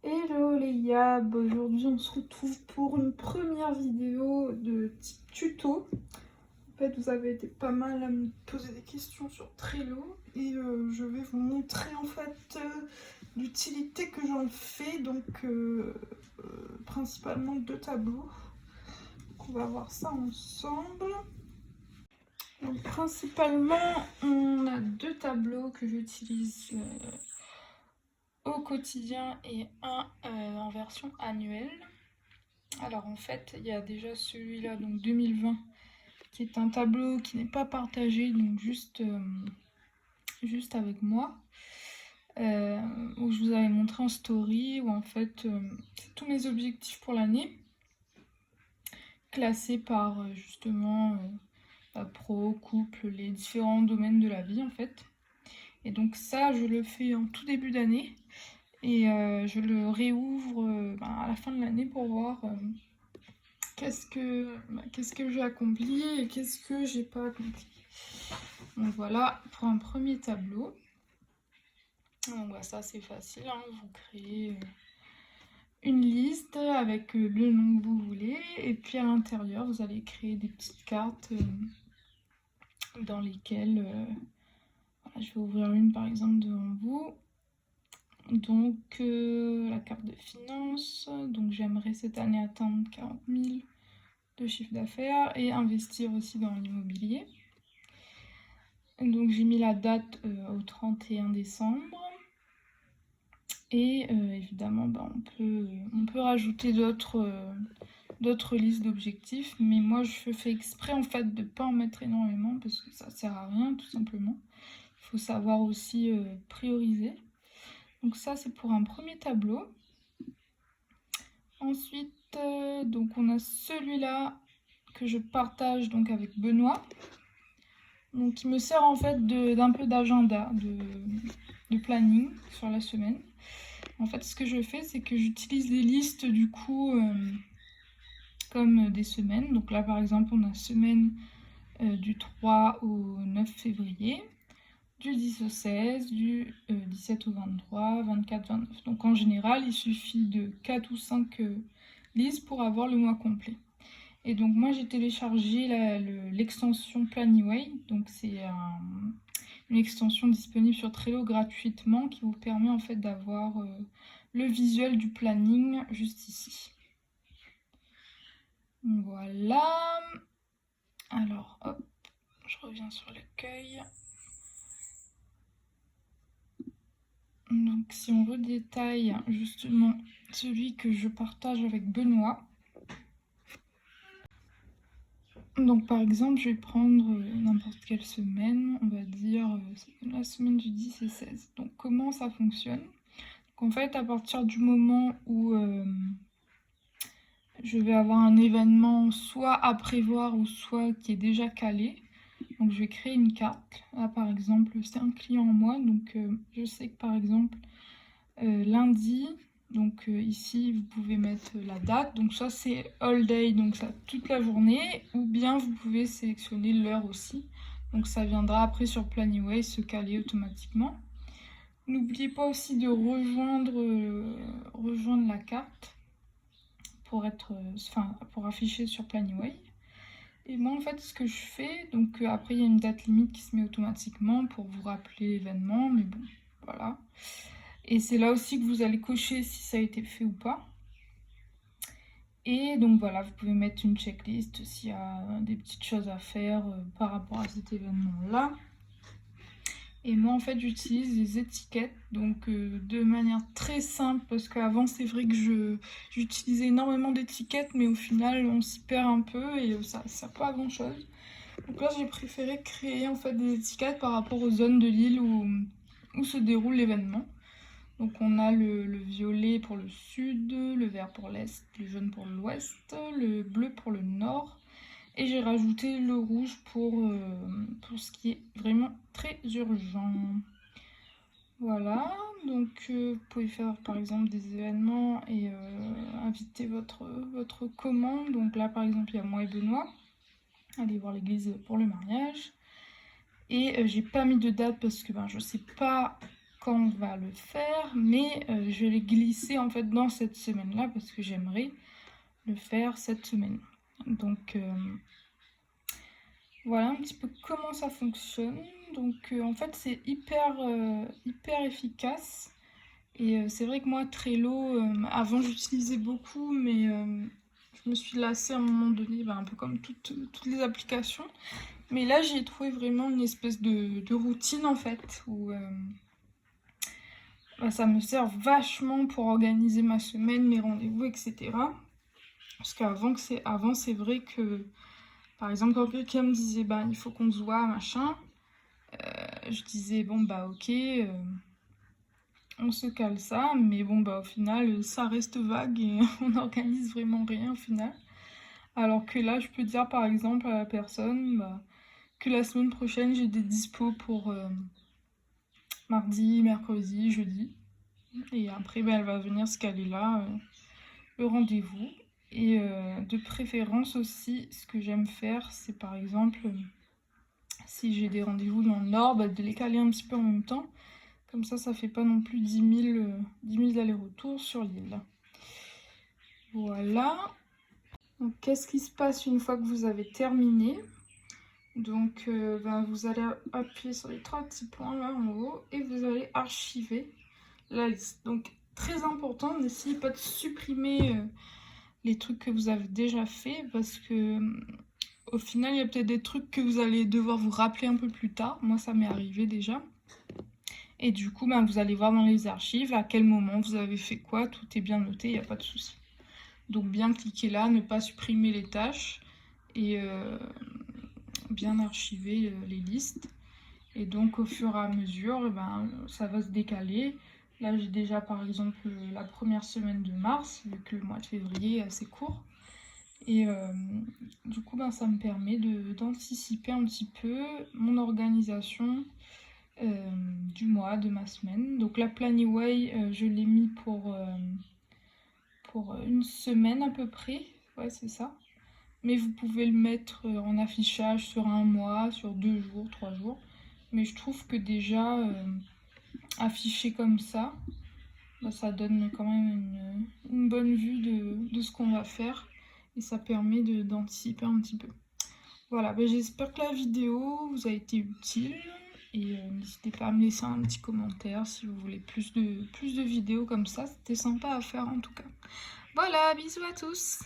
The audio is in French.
Hello les Yab, aujourd'hui on se retrouve pour une première vidéo de type tuto. En fait vous avez été pas mal à me poser des questions sur Trello et je vais vous montrer en fait l'utilité que j'en fais, donc principalement deux tableaux. Donc, on va voir ça ensemble. Donc principalement on a deux tableaux que j'utilise au quotidien et un en version annuelle. Alors en fait, il y a déjà celui-là, donc 2020, qui est un tableau qui n'est pas partagé, donc juste avec moi, où je vous avais montré en story, où en fait, c'est tous mes objectifs pour l'année, classés par justement pro, couple, les différents domaines de la vie en fait. Et donc ça, je le fais en tout début d'année, et je le réouvre à la fin de l'année pour voir qu'est-ce que j'ai accompli et qu'est-ce que j'ai pas accompli. Donc voilà pour un premier tableau. Donc bah, ça c'est facile, hein. Vous créez une liste avec le nom que vous voulez, et puis à l'intérieur vous allez créer des petites cartes dans lesquelles voilà, je vais ouvrir une par exemple devant vous. Donc la carte de finance, donc j'aimerais cette année atteindre 40 000 de chiffre d'affaires et investir aussi dans l'immobilier. Donc j'ai mis la date au 31 décembre. Et évidemment, on peut rajouter d'autres listes d'objectifs. Mais moi, je fais exprès en fait de ne pas en mettre énormément parce que ça sert à rien tout simplement. Il faut savoir aussi prioriser. Donc ça, c'est pour un premier tableau. Ensuite, donc on a celui-là que je partage donc avec Benoît. Donc qui me sert en fait d'un peu d'agenda, de planning sur la semaine. En fait, ce que je fais, c'est que j'utilise les listes du coup comme des semaines. Donc là, par exemple, on a semaine du 3 au 9 février, du 10 au 16, du 17 au 23, 24, 29. Donc en général, il suffit de 4 ou 5 listes pour avoir le mois complet. Et donc moi, j'ai téléchargé l'extension Planyway. Donc c'est une extension disponible sur Trello gratuitement qui vous permet en fait d'avoir le visuel du planning juste ici. Voilà. Alors hop, je reviens sur l'accueil. Donc si on redétaille justement celui que je partage avec Benoît. Donc par exemple, je vais prendre n'importe quelle semaine, on va dire la semaine du 10 et 16. Donc comment ça fonctionne? Donc en fait, à partir du moment où je vais avoir un événement soit à prévoir ou soit qui est déjà calé, donc je vais créer une carte. Là par exemple, c'est un client en moi, donc je sais que par exemple lundi, donc ici vous pouvez mettre la date, donc ça c'est all day, donc ça toute la journée, ou bien vous pouvez sélectionner l'heure aussi, donc ça viendra après sur Planyway se caler automatiquement. N'oubliez pas aussi de rejoindre la carte pour afficher sur Planyway. Et moi en fait ce que je fais, donc après il y a une date limite qui se met automatiquement pour vous rappeler l'événement, mais bon voilà. Et c'est là aussi que vous allez cocher si ça a été fait ou pas. Et donc voilà, vous pouvez mettre une checklist s'il y a des petites choses à faire par rapport à cet événement-là. Et moi en fait j'utilise des étiquettes, donc de manière très simple, parce qu'avant c'est vrai que j'utilisais énormément d'étiquettes, mais au final on s'y perd un peu et ça ne sert pas à grand chose. Donc là j'ai préféré créer en fait des étiquettes par rapport aux zones de l'île où se déroule l'événement. Donc on a le violet pour le sud, le vert pour l'est, le jaune pour l'ouest, le bleu pour le nord. Et j'ai rajouté le rouge pour ce qui est vraiment très urgent. Voilà, donc vous pouvez faire par exemple des événements et inviter votre commande. Donc là par exemple il y a moi et Benoît. Allez voir l'église pour le mariage. Et j'ai pas mis de date parce que je sais pas quand on va le faire, mais je vais les glisser en fait dans cette semaine-là parce que j'aimerais le faire cette semaine. Donc voilà un petit peu comment ça fonctionne. Donc en fait c'est hyper efficace. Et c'est vrai que moi Trello, avant j'utilisais beaucoup, mais je me suis lassée à un moment donné, un peu comme toutes les applications. Mais là j'ai trouvé vraiment une espèce de routine en fait, où ça me sert vachement pour organiser ma semaine, mes rendez-vous, etc. Parce qu'avant c'est vrai que, par exemple, quand quelqu'un me disait il faut qu'on se voit, machin, je disais bon ok, on se cale ça, mais bon au final ça reste vague et on n'organise vraiment rien au final. Alors que là je peux dire par exemple à la personne que la semaine prochaine j'ai des dispos pour mardi, mercredi, jeudi. Et après elle va venir se caler là, le rendez-vous. Et de préférence aussi, ce que j'aime faire, c'est par exemple, si j'ai des rendez-vous dans le nord, de les caler un petit peu en même temps. Comme ça fait pas non plus 10 000 allers-retours sur l'île. Voilà. Donc, qu'est-ce qui se passe une fois que vous avez terminé? Donc, vous allez appuyer sur les 3 petits points là en haut et vous allez archiver la liste. Donc, très important, n'essayez pas de supprimer les trucs que vous avez déjà fait parce que au final, il y a peut-être des trucs que vous allez devoir vous rappeler un peu plus tard. Moi, ça m'est arrivé déjà. Et du coup, vous allez voir dans les archives à quel moment vous avez fait quoi. Tout est bien noté, il n'y a pas de souci. Donc, bien cliquer là, ne pas supprimer les tâches et bien archiver les listes. Et donc, au fur et à mesure, ça va se décaler. Là, j'ai déjà, par exemple, la première semaine de mars, vu que le mois de février est assez court. Et du coup, ça me permet d'anticiper un petit peu mon organisation du mois, de ma semaine. Donc la Planyway, je l'ai mis pour une semaine à peu près. Ouais, c'est ça. Mais vous pouvez le mettre en affichage sur un mois, sur 2 jours, 3 jours. Mais je trouve que déjà, affiché comme ça, ça donne quand même une bonne vue de ce qu'on va faire. Et ça permet d'anticiper un petit peu. Voilà, j'espère que la vidéo vous a été utile. Et n'hésitez pas à me laisser un petit commentaire si vous voulez plus de vidéos comme ça. C'était sympa à faire en tout cas. Voilà, bisous à tous!